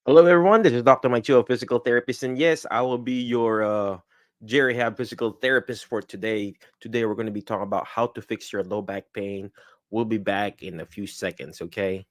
Hello, everyone. This is Dr. Mike Cho, a physical therapist. And yes, I will be your Jerry Hab physical therapist for today. Today, we're going to be talking about how to fix your low back pain. We'll be back in a few seconds, okay?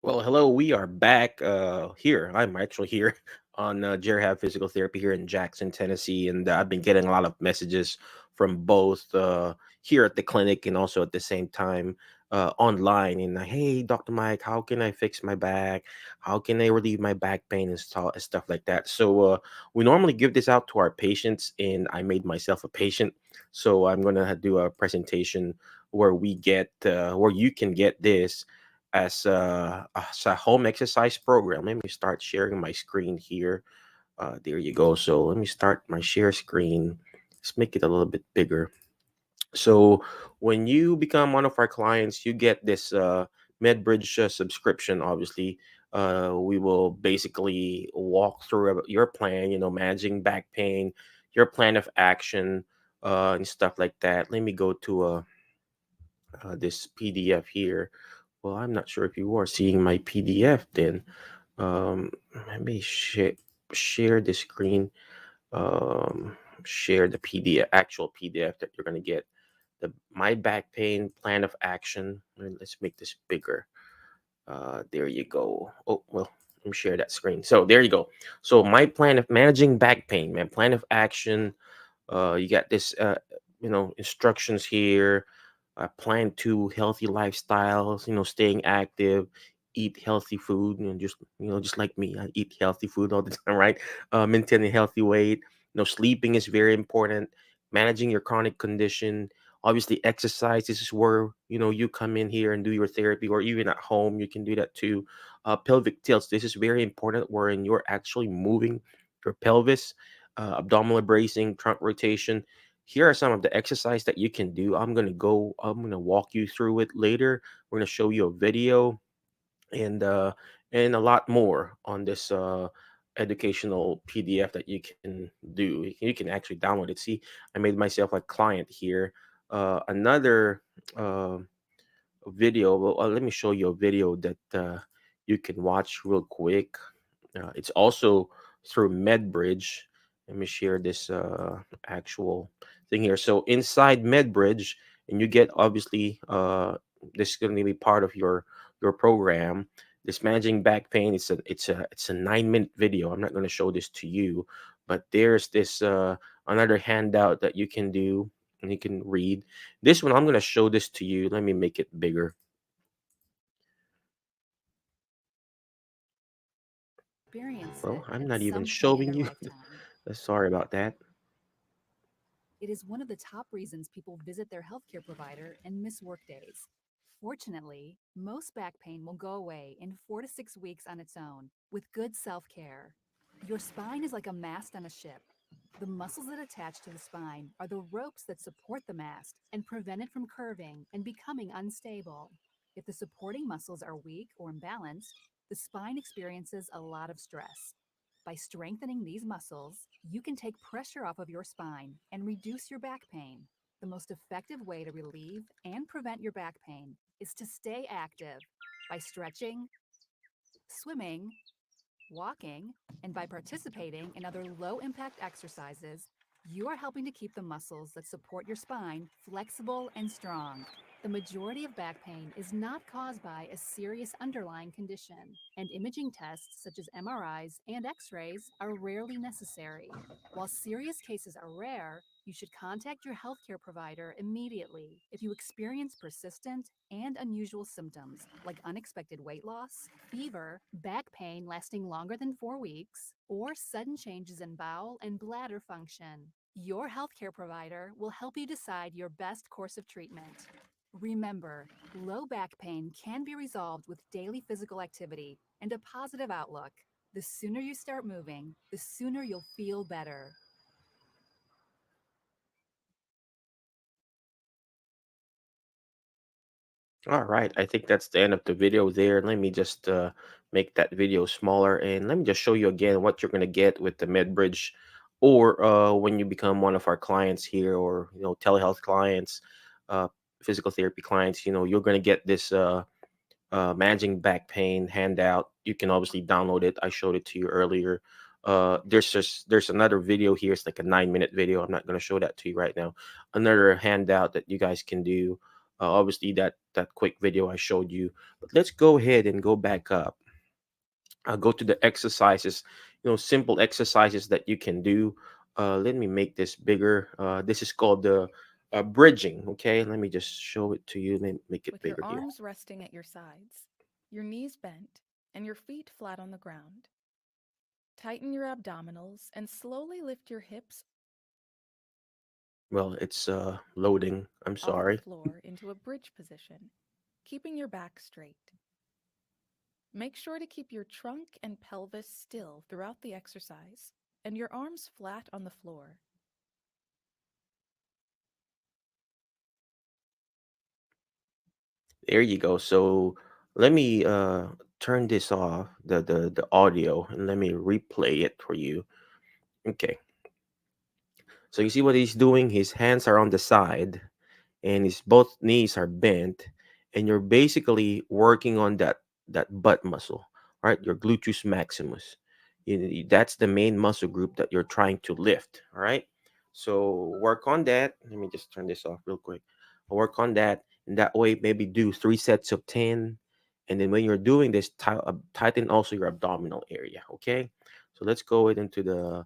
Well, hello. We are back here. I'm actually here on Jerry Hab Physical Therapy here in Jackson, Tennessee. And I've been getting a lot of messages from both here at the clinic and also at the same time online. And hey, Dr. Mike, how can I fix my back? How can I relieve my back pain and stuff like that? So we normally give this out to our patients, and I made myself a patient. So I'm going to do a presentation where you can get this as a home exercise program. Let me start sharing my screen here. There you go. So let me start my share screen. Let's make it a little bit bigger. So when you become one of our clients, you get this MedBridge subscription. Obviously, we will basically walk through your plan. Managing back pain, your plan of action, and stuff like that. Let me go to this PDF here. Well, I'm not sure if you are seeing my PDF then. Let me share the screen. Um, Share the PDF, actual PDF that you're going to get. The My Back Pain Plan of Action. Let's make this bigger. There you go. Oh, well, let me share that screen. So there you go. So my plan of managing back pain, man, plan of action. You got this, instructions here. Plan to healthy lifestyles. Staying active, eat healthy food. Just like me, I eat healthy food all the time, right? Maintaining healthy weight. Sleeping is very important. Managing your chronic condition. Obviously, exercise. This is where you come in here and do your therapy, or even at home, you can do that too. Pelvic tilts. This is very important, wherein you're actually moving your pelvis, abdominal bracing, trunk rotation. Here are some of the exercise that you can do. I'm gonna walk you through it later. We're gonna show you a video and a lot more on this educational PDF that you can do. You can actually download it. See, I made myself a client here. Another uh, video. Well, let me show you a video that you can watch real quick. It's also through MedBridge. Let me share this actual thing here. So inside MedBridge, and you get obviously this is going to be part of your program. This managing back pain. It's a 9-minute video. I'm not going to show this to you, but there's this another handout that you can do and you can read. This one I'm going to show this to you. Let me make it bigger. Experience Well, it I'm at not even some point in showing their you. lifetime. Sorry about that. It is one of the top reasons people visit their healthcare provider and miss workdays. Fortunately, most back pain will go away in 4 to 6 weeks on its own with good self care. Your spine is like a mast on a ship. The muscles that attach to the spine are the ropes that support the mast and prevent it from curving and becoming unstable. If the supporting muscles are weak or imbalanced, the spine experiences a lot of stress. By strengthening these muscles, you can take pressure off of your spine and reduce your back pain. The most effective way to relieve and prevent your back pain is to stay active by stretching, swimming, walking, and by participating in other low impact exercises. You are helping to keep the muscles that support your spine flexible and strong. The majority of back pain is not caused by a serious underlying condition, and imaging tests such as MRIs and x rays are rarely necessary. While serious cases are rare, you should contact your healthcare provider immediately if you experience persistent and unusual symptoms like unexpected weight loss, fever, back pain lasting longer than 4 weeks, or sudden changes in bowel and bladder function. Your healthcare provider will help you decide your best course of treatment. Remember, low back pain can be resolved with daily physical activity and a positive outlook. The sooner you start moving, the sooner you'll feel better. All right, I think that's the end of the video there. Let me just make that video smaller, and let me just show you again what you're gonna get with the MedBridge, or when you become one of our clients here, or telehealth clients, uh, physical therapy clients. You're gonna get this managing back pain handout. You can obviously download it. I showed it to you earlier. There's another video here. It's like a 9-minute video. I'm not going to show that to you right now. Another handout that you guys can do. Obviously that quick video I showed you. But let's go ahead and go back up. Go to the exercises. Simple exercises that you can do. Let me make this bigger. This is called the bridging. Okay, let me just show it to you. Let me make it With your bigger here. arms resting at your sides, your knees bent, and your feet flat on the ground. Tighten your abdominals and slowly lift your hips Well, it's loading. I'm off the sorry. floor into a bridge position, keeping your back straight. Make sure to keep your trunk and pelvis still throughout the exercise and your arms flat on the floor. There you go. So let me turn this off, the audio, and let me replay it for you. Okay. So you see what he's doing? His hands are on the side and his both knees are bent, and you're basically working on that butt muscle, right? Your gluteus maximus. That's the main muscle group that you're trying to lift. All right. So work on that. Let me just turn this off real quick. Work on that, and that way maybe do 3 sets of 10, and then when you're doing this, tighten also your abdominal area. Okay. So let's go into the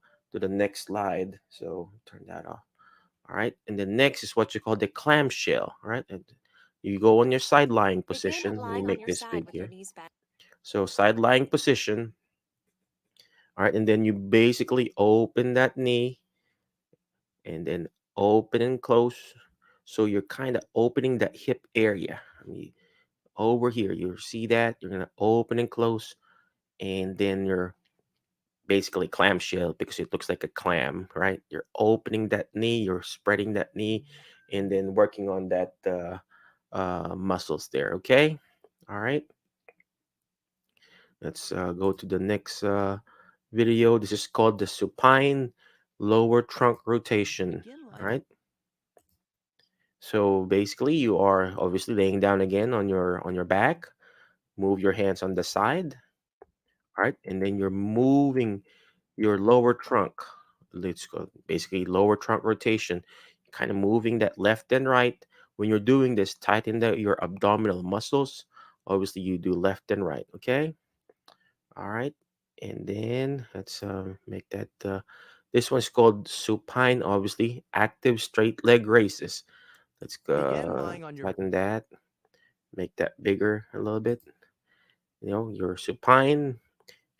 next slide. So turn that off. All right. And then next is what you call the clamshell. All right. And you go on your side lying Begin position. Let me lying on make your this side big with your here. knees bent. So side lying position. All right. And then you basically open that knee and then open and close. So you're kind of opening that hip area. I mean, over here, you see that? You're going to open and close. And then you're basically clamshell because it looks like a clam, right? You're opening that knee, you're spreading that knee, and then working on that muscles there. Okay, all right. Let's go to the next video. This is called the supine lower trunk rotation. All right. So basically, you are obviously laying down again on your back. Move your hands on the side. All right, and then you're moving your lower trunk. Let's go basically lower trunk rotation, kind of moving that left and right. When you're doing this, tighten your abdominal muscles. Obviously, you do left and right. Okay. All right. And then let's make that. This one's called supine, obviously, active straight leg races. Let's tighten that, make that bigger a little bit. You're supine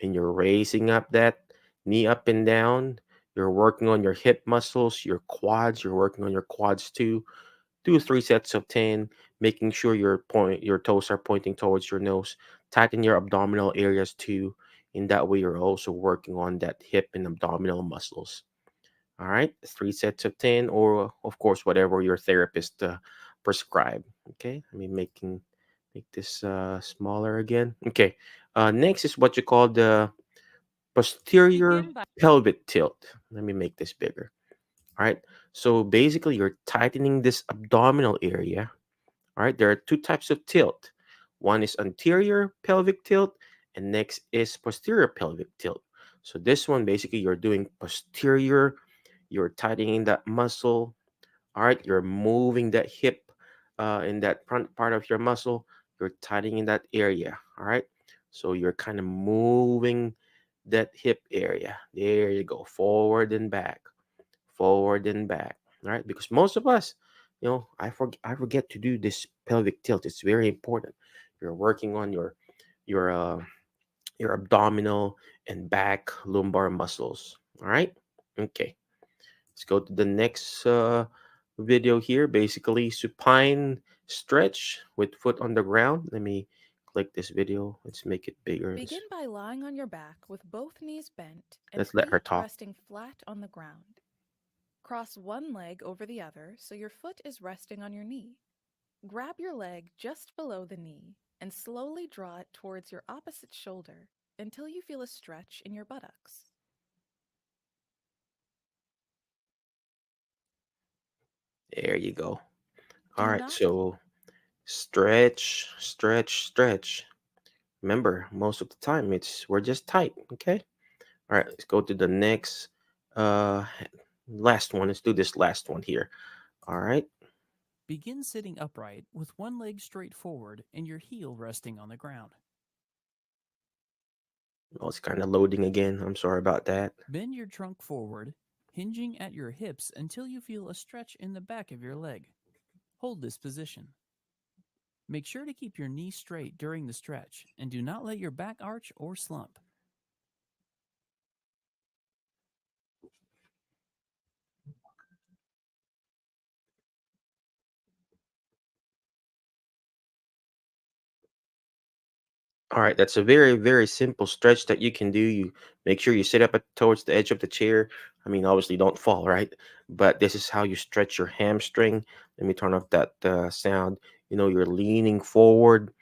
and you're raising up that knee up and down. You're working on your hip muscles, your quads. You're working on your quads too. Do 3 sets of 10, making sure your toes are pointing towards your nose. Tighten your abdominal areas too. In that way, you're also working on that hip and abdominal muscles. All right, 3 sets of 10, or of course, whatever your therapist prescribe. Okay, let me make this smaller again. Okay, next is what you call the posterior Begin by pelvic tilt. Let me make this bigger. All right. So basically, you're tightening this abdominal area. All right. There are two types of tilt. One is anterior pelvic tilt, and next is posterior pelvic tilt. So this one, basically, you're doing posterior. You're tightening that muscle. All right. You're moving that hip in that front part of your muscle, you're tightening that area. All right. So you're kind of moving that hip area. There you go. Forward and back. Forward and back. All right. Because most of us, I forget to do this pelvic tilt. It's very important. You're working on your your abdominal and back lumbar muscles. All right. Okay. Let's go to the next video here. Basically, supine stretch with foot on the ground. Let me click this video. Let's make it bigger. Begin by lying on your back with both knees bent and Let's let her feet talk. resting flat on the ground. Cross one leg over the other so your foot is resting on your knee. Grab your leg just below the knee and slowly draw it towards your opposite shoulder until you feel a stretch in your buttocks. There you go. All Do right. not So stretch, stretch, stretch. Remember, most of the time we're just tight. Okay. All right. Let's go to the next uh last one. Let's do this last one here. All right. Begin sitting upright with one leg straight forward and your heel resting on the ground. Oh, it's kind of loading again. I'm sorry about that. Bend your trunk forward, hinging at your hips until you feel a stretch in the back of your leg. Hold this position. Make sure to keep your knees straight during the stretch and do not let your back arch or slump. All right, that's a very, very simple stretch that you can do. You make sure you sit up towards the edge of the chair. I mean, obviously, don't fall, right? But this is how you stretch your hamstring. Let me turn off that sound. You're leaning forward.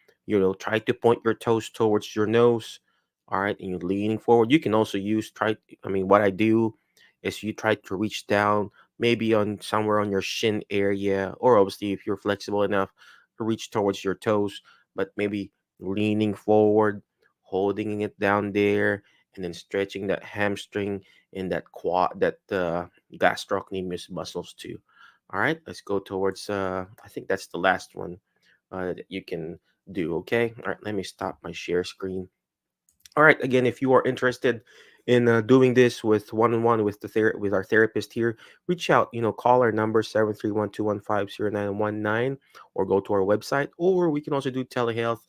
Try to point your toes towards your nose. All right, and you're leaning forward. You can also use try. I mean, what I do is you try to reach down, maybe on somewhere on your shin area, or obviously, if you're flexible enough, to reach towards your toes, but maybe leaning forward, holding it down there, and then stretching that hamstring and that quad, that gastrocnemius muscles too. All right, let's go towards. I think that's the last one that you can do. Okay. All right, let me stop my share screen. All right. Again, if you are interested in doing this with one-on-one with with our therapist here, reach out. Call our number 731-215-0919, or go to our website, or we can also do telehealth.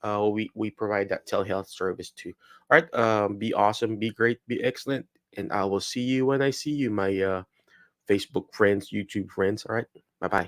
We provide that telehealth service too. All right. Be awesome. Be great. Be excellent. And I will see you when I see you, my Facebook friends, YouTube friends. All right. Bye bye.